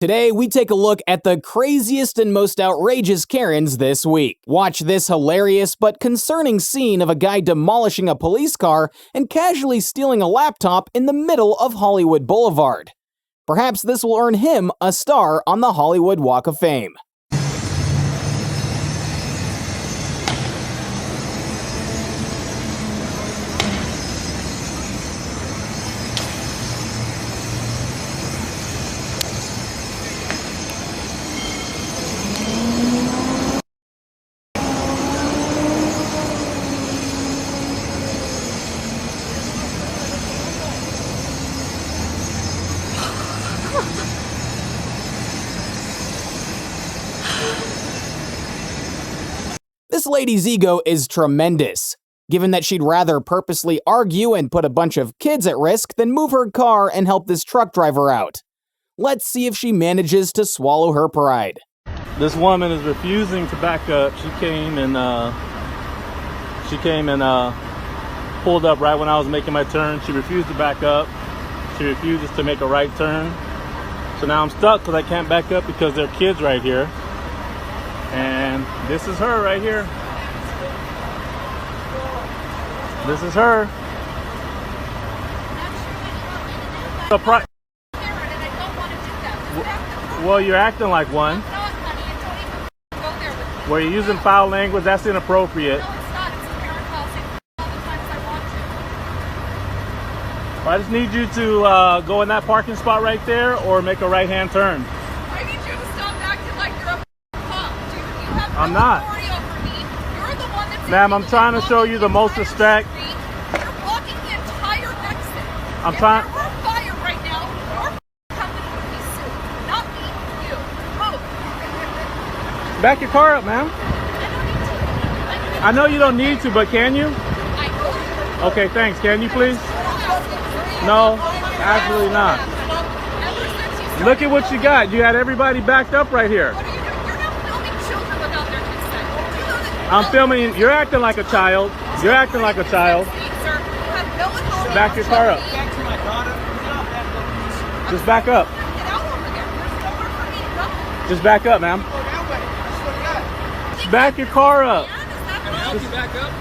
Today, we take a look at the craziest and most outrageous Karens this week. Watch this hilarious but concerning scene of a guy demolishing a police car and casually stealing a laptop in the middle of Hollywood Boulevard. Perhaps this will earn him a star on the Hollywood Walk of Fame. This lady's ego is tremendous, given that she'd rather purposely argue and put a bunch of kids at risk than move her car and help this truck driver out. Let's see if she manages to swallow her pride. This woman is refusing to back up. She came and pulled up right when I was making my turn. She refused to back up. She refuses to make a right turn. So now I'm stuck because I can't back up because there are kids right here. And this is her right here. This is her. Well, you're acting like one. Where you're using foul language, that's inappropriate. I just need you to go in that parking spot right there or make a right-hand turn. I need you to stop acting like you're a cop. You have no I'm not. authority over me. You're the one that's... Ma'am, I'm trying to show you the most respect. You're blocking the entire exit. I'm trying... If we're fired right now, your company would be sued. Not me, you. Move. Back your car up, ma'am. I know you don't need to, but can you? I will. Okay, thanks. Can you please? No, absolutely not. Look at what you got. You had everybody backed up right here. What are you doing? You're not filming children without their consent. Do you know that... I'm filming. You're acting like a child. You're acting like a child. Sir, you have no authority. Back your car up. Just back up. Get out over there. There's nowhere for me to go. Just back up, ma'am. Back your car up. Can Can I help you back up?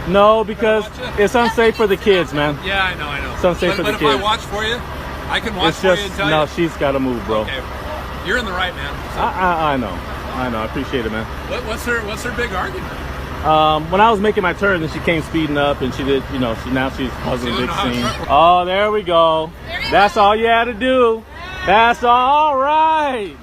No, because it's unsafe for the kids, man. Yeah, I know. It's unsafe for the But kids. if I watch for you, I can watch It's for you just and tell no. you. She's got to move, bro. Okay, you're in the right, man. So, I know. I appreciate it, man. what's her big argument? When I was making my turn, then she came speeding up, and she did. You know, she's causing a big scene. Oh, there we go. That's all you had to do. That's all right.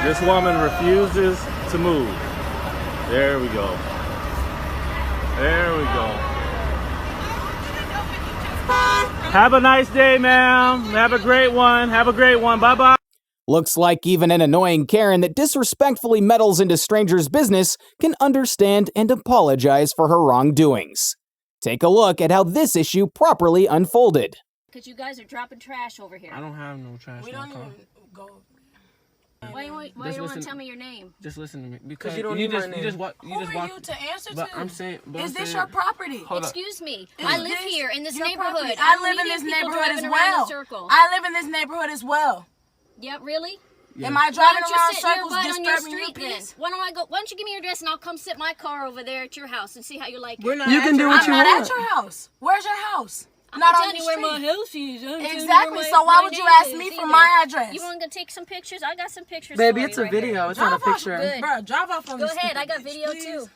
This woman refuses to move. There we go. There we go. Have a nice day, ma'am. Have a great one. Have a great one. Bye-bye. Looks like even an annoying Karen that disrespectfully meddles into strangers' business can understand and apologize for her wrongdoings. Take a look at how this issue properly unfolded. Because you guys are dropping trash over here. I don't have no trash. We don't even go... Why you want to tell me your name? Just listen to me. Because you don't need my name. You just Who are you to answer but to? I'm saying... But Is this your property? Excuse me. I live here in this neighborhood. I live in this neighborhood as well. I live in this neighborhood as well. Yeah, really? Yeah. Am I driving around circles disturbing your peace? Why don't you give me your address and I'll come sit my car over there at your house and see how you like it. We're not You can do what you want. I'm not at your house. Where's your house? I'm not telling on the you where street. my house is. Exactly. So why would you ask me for my address? You want to take some pictures? I got some pictures. Baby, for it's you a right video. here. It's not a picture. Good. Bro, drive off on Go the ahead. I got video too.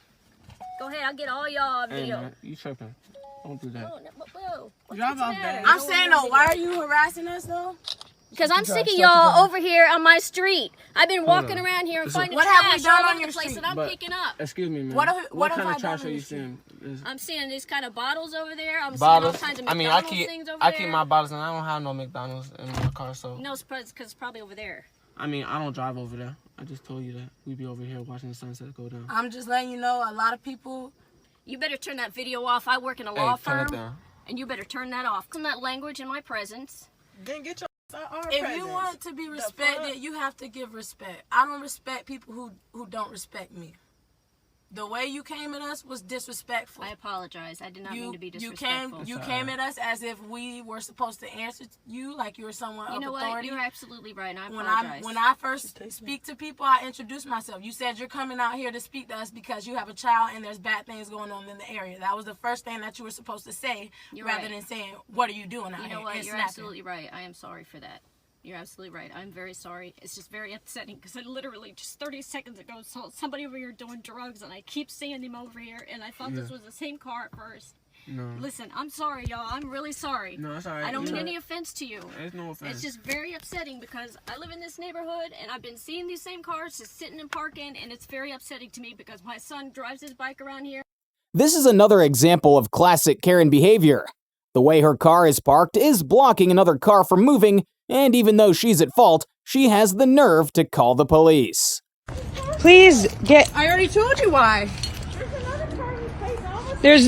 Go ahead. I'll get all y'all video. Hey, man, you tripping. Don't do that. Whoa. Drive off, Dad. I'm saying though, why are you harassing us though? Because I'm sick of y'all over here on my street. I've been walking around here and finding What have we trash done all on over your the place street? that I'm But- picking up. Excuse me, man. What What have kind I of trash done are on you your street? seeing? I'm seeing these kind of bottles over there. I'm Bottles. seeing all kinds of I McDonald's mean, things over I there. keep my bottles, and I don't have no McDonald's in my car, so. No, it's because it's probably over there. I mean, I don't drive over there. I just told you that. We be over here watching the sunset go down. I'm just letting you know, a lot of people... You better turn that video off. I work in a law turn firm. it down. And you better turn that off. Turn that language in my presence. Then get your If you want to be respected, you have to give respect. I don't respect people who don't respect me. The way you came at us was disrespectful. I apologize. I did not mean to be disrespectful. You came at us as if we were supposed to answer you like you were someone of authority. You know what? You're absolutely right, and I apologize. When I first speak to people, I introduce myself. You said you're coming out here to speak to us because you have a child and there's bad things going on in the area. That was the first thing that you were supposed to say, rather than saying, what are you doing out here? You know what? You're snapping. absolutely right. I am sorry for that. You're absolutely right. I'm very sorry. It's just very upsetting because I literally just 30 seconds ago saw somebody over here doing drugs and I keep seeing him over here and I thought this was the same car at first. No. Listen, I'm sorry, y'all. I'm really sorry. No, it's all right. I don't mean any offense to you. There's no offense. It's just very upsetting because I live in this neighborhood and I've been seeing these same cars just sitting and parking, and it's very upsetting to me because my son drives his bike around here. This is another example of classic Karen behavior. The way her car is parked is blocking another car from moving, and even though she's at fault, she has the nerve to call the police. Please get... I already told you why. There's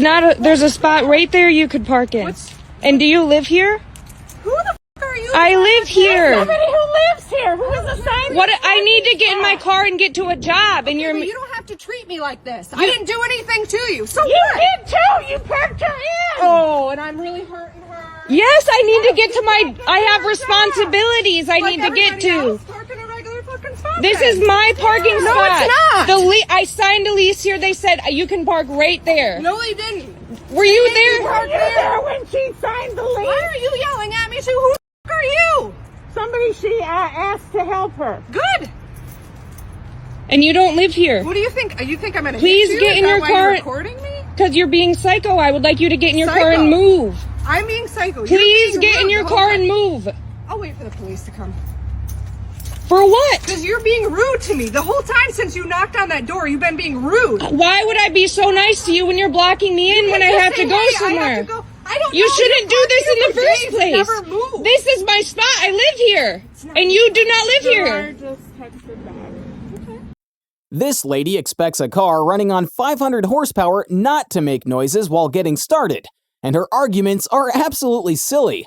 a spot right there you could park in. And do you live here? Who the f are you? I live here. Somebody who lives here. Who is assigned? What? I need to get in my car and get to a job, and But you don't have to treat me like this. I didn't do anything to you. So You what? did too. You parked her in. Oh, and I'm really hurting her. Yes, I need to get to my. I have responsibilities. I need to get to. Parking a regular fucking spot. This is my parking No, spot. it's not. I signed a lease here. They said you can park right there. No, they didn't. Were you there? Were you there when she signed the lease? Why are you yelling at me? So who the f are you? Somebody she asked to help her. Good. And you don't live here. What do you think? You think I'm gonna Please hit you? get Is in that your why car. You're recording me? Because you're being psycho. I would like you to get in your car and Psycho. move. I'm being psycho. Please get in your car and move. I'll wait for the police to come. For what? Because you're being rude to me. The whole time since you knocked on that door, you've been being rude. Why would I be so nice to you when you're blocking me in when I have to go somewhere? I don't You know. shouldn't do this in the first You place. never move. This is my spot. I live here. And you do not live here. Just texted back. This lady expects a car running on 500 horsepower not to make noises while getting started, and her arguments are absolutely silly.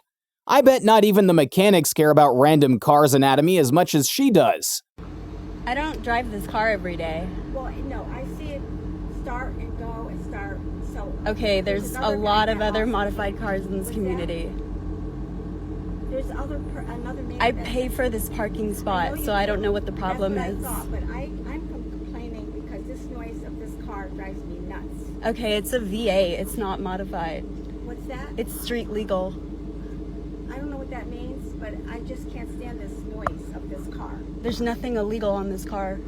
I bet not even the mechanics care about random cars' anatomy as much as she does. I don't drive this car every day. Well, no, I see it start and go and start. So Okay, there's a lot of other modified cars in this community. There's another man. I pay for this parking spot, so I don't know what the problem That's is. what I thought, but I'm complaining because this noise of this car drives me nuts. Okay, it's a V8. It's not modified. What's that? It's street legal. I don't know what that means, but I just can't stand this noise of this car. There's nothing illegal on this car.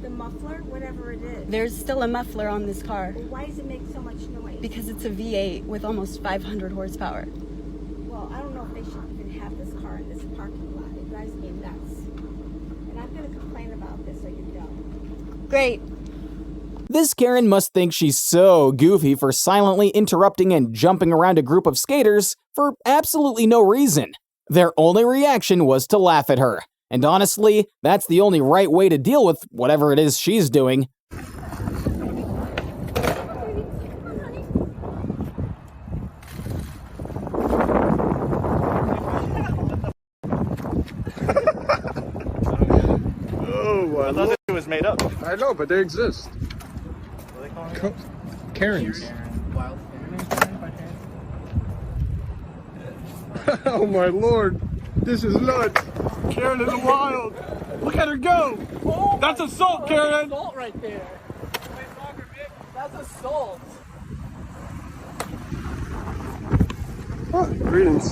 The muffler, whatever it is. There's still a muffler on this car. Well, why does it make so much noise? Because it's a V8 with almost 500 horsepower. Well, I don't know if they should even have this car in this parking lot. It drives me nuts. And I'm going to complain about this so you don't. Great. This Karen must think she's so goofy for silently interrupting and jumping around a group of skaters for absolutely no reason. Their only reaction was to laugh at her. And honestly, that's the only right way to deal with whatever it is she's doing. Oh, I thought it was made up. I know, but they exist. What are they calling it? Karens. Oh my lord, this is nuts. Karen is wild. Look at her go. Oh, that's assault, Karen. Assault right there. That's assault. Oh, greetings.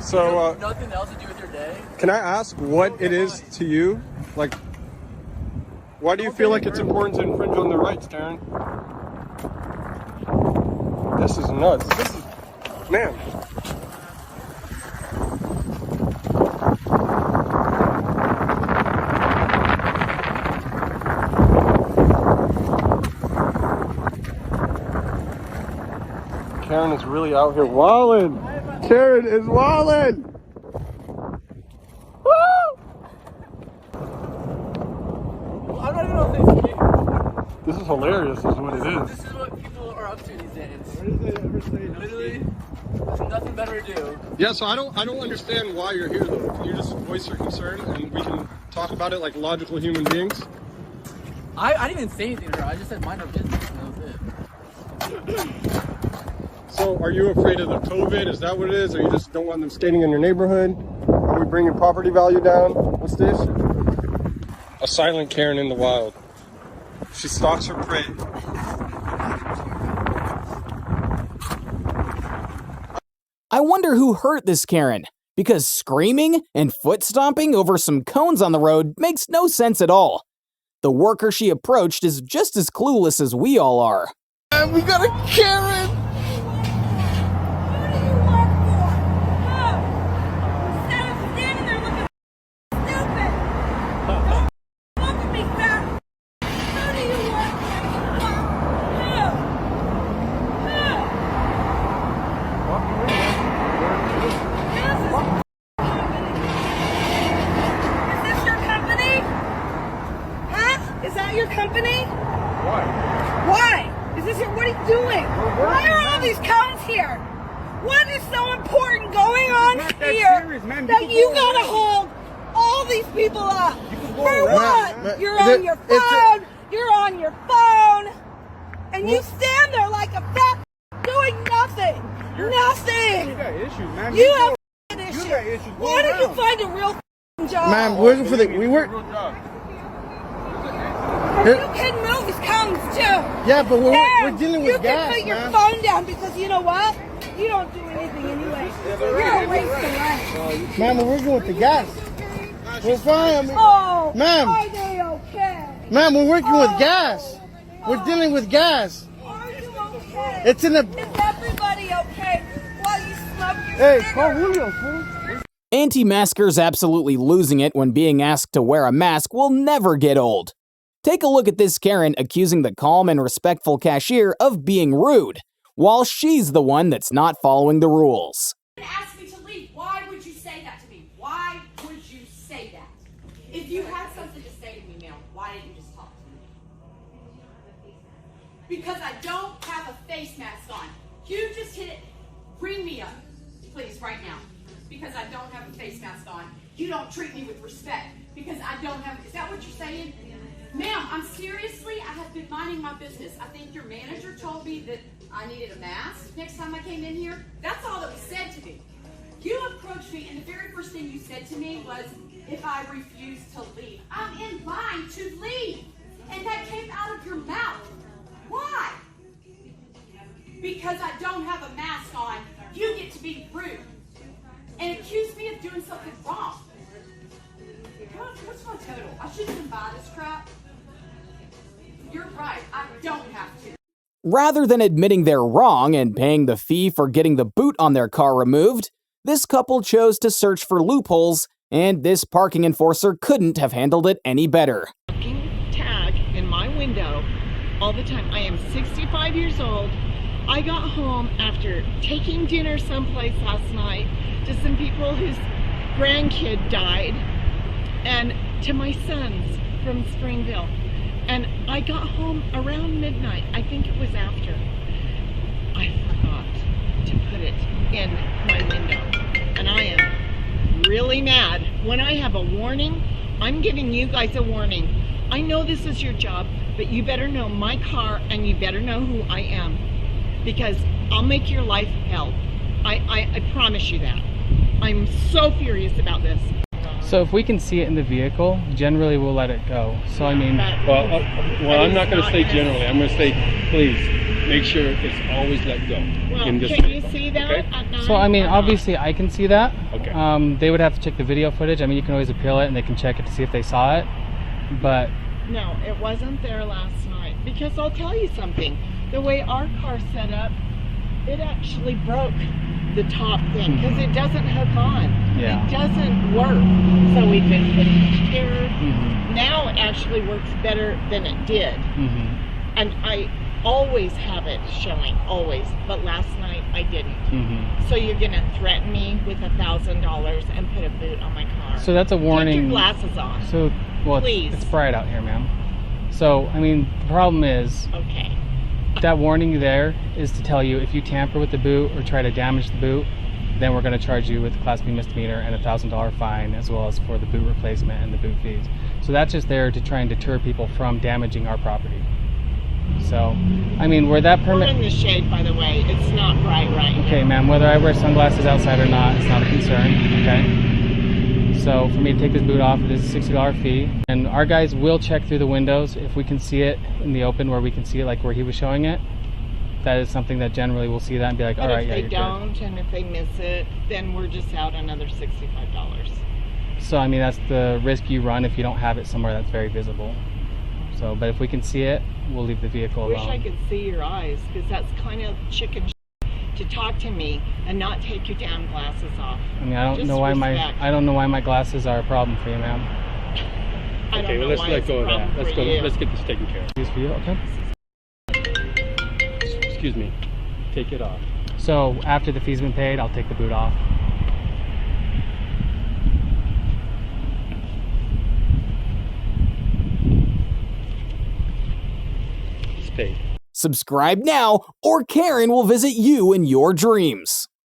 So, Nothing else to do with your day? can I ask what it is to you? Like, why do you feel like it's important to infringe on their rights, Karen? This is nuts. This is, man. Karen is really out here wildin'. Karen is wildin'. Woo! This is hilarious, is what it is. This is what people are up to these days. Literally, there's nothing better to do. Yeah, so I don't understand why you're here though. Can you just voice your concern and we can talk about it like logical human beings? I didn't even say anything to her. I just said mind our business, and that was it. So are you afraid of the COVID? Is that what it is? Or you just don't want them skating in your neighborhood? Are we bringing property value down? What's this? A silent Karen in the wild. She stalks her prey. I wonder who hurt this Karen, because screaming and foot stomping over some cones on the road makes no sense at all. The worker she approached is just as clueless as we all are. And we got a Karen! That you gotta hold all these people up. For what? You're on your phone. You're on your phone. And you stand there like a fat doing nothing. Nothing. You got issues, man. You have issues. Why don't you find a real job? Man, we're looking for the. We work. You can move these cones too. Yeah, but we're dealing with gas, You can put your man. phone down because you know what? You don't do anything anyway. You're a waste of life. Man, we're working with the gas. We're fine. I mean, Oh, ma'am. are they okay? Ma'am, we're working with gas. We're dealing with gas. Are you okay? It's in a. Is everybody okay while you smoke your Hey, cigarette? call Julio, fool. Anti-maskers absolutely losing it when being asked to wear a mask will never get old. Take a look at this Karen accusing the calm and respectful cashier of being rude, while she's the one that's not following the rules. Ask me to leave. Why would you say that to me? Why would you say that? If you had something to say to me, ma'am, why didn't you just talk to me? Because I don't have a face mask on. You just hit it. Bring me up, please, right now. Because I don't have a face mask on. You don't treat me with respect. Because I don't have. Is that what you're saying? Ma'am, I have been minding my business. I think your manager told me that I needed a mask next time I came in here. That's all that was said to me. You approached me, and the very first thing you said to me was, if I refuse to leave. I'm in line to leave. And that came out of your mouth. Why? Because I don't have a mask on, you get to be rude and accuse me of doing something wrong. What's my total? I shouldn't even buy this crap. You're right, I don't have to. Rather than admitting they're wrong and paying the fee for getting the boot on their car removed, this couple chose to search for loopholes, and this parking enforcer couldn't have handled it any better. Tag in my window all the time. I am 65 years old. I got home after taking dinner someplace last night to some people whose grandkid died, and to my sons from Springville. And I got home around midnight. I think it was after. I forgot to put it in my window. And I am really mad. When I have a warning, I'm giving you guys a warning. I know this is your job, but you better know my car and you better know who I am. Because I'll make your life hell. I promise you that. I'm so furious about this. So if we can see it in the vehicle, generally we'll let it go. So I mean, well, I'm not going to say generally. I'm going to say, please make sure it's always let go. Well, in this can vehicle. you see that? Okay? so I mean, obviously I can see that. Okay. They would have to check the video footage. I mean, you can always appeal it and they can check it to see if they saw it. But no, it wasn't there last night. Because I'll tell you something. The way our car's set up, it actually broke the top thing because it doesn't hook on. Yeah. It doesn't work. So we've been putting here. Now it actually works better than it did. And I always have it showing, always. But last night I didn't. So you're gonna threaten me with $1,000 and put a boot on my car? So that's a warning. Take your glasses off. So, well, please. It's bright out here, ma'am. So, I mean, the problem is, Okay. that warning there is to tell you if you tamper with the boot or try to damage the boot, then we're going to charge you with a Class B misdemeanor and a $1,000 fine, as well as for the boot replacement and the boot fees. So that's just there to try and deter people from damaging our property. So, I mean, where that permit... We're in the shade, by the way. It's not bright right now. Okay, ma'am, whether I wear sunglasses outside or not, it's not a concern, okay? So, for me to take this boot off, it is a $60 fee. And our guys will check through the windows if we can see it in the open, where we can see it like where he was showing it. That is something that generally we'll see that and be like, all right, yeah, you're good. But if they don't, and if they miss it, then we're just out another $65. So, I mean, that's the risk you run if you don't have it somewhere that's very visible. So, but if we can see it, we'll leave the vehicle alone. I wish I could see your eyes, because that's kind of chicken to talk to me and not take your damn glasses off. I mean, I don't know why my glasses are a problem for you, ma'am. Okay, well, let's let go of that. Let's get this taken care of. These for you, okay? Excuse me. Take it off. So after the fee's been paid, I'll take the boot off. It's paid. Subscribe now, or Karen will visit you in your dreams.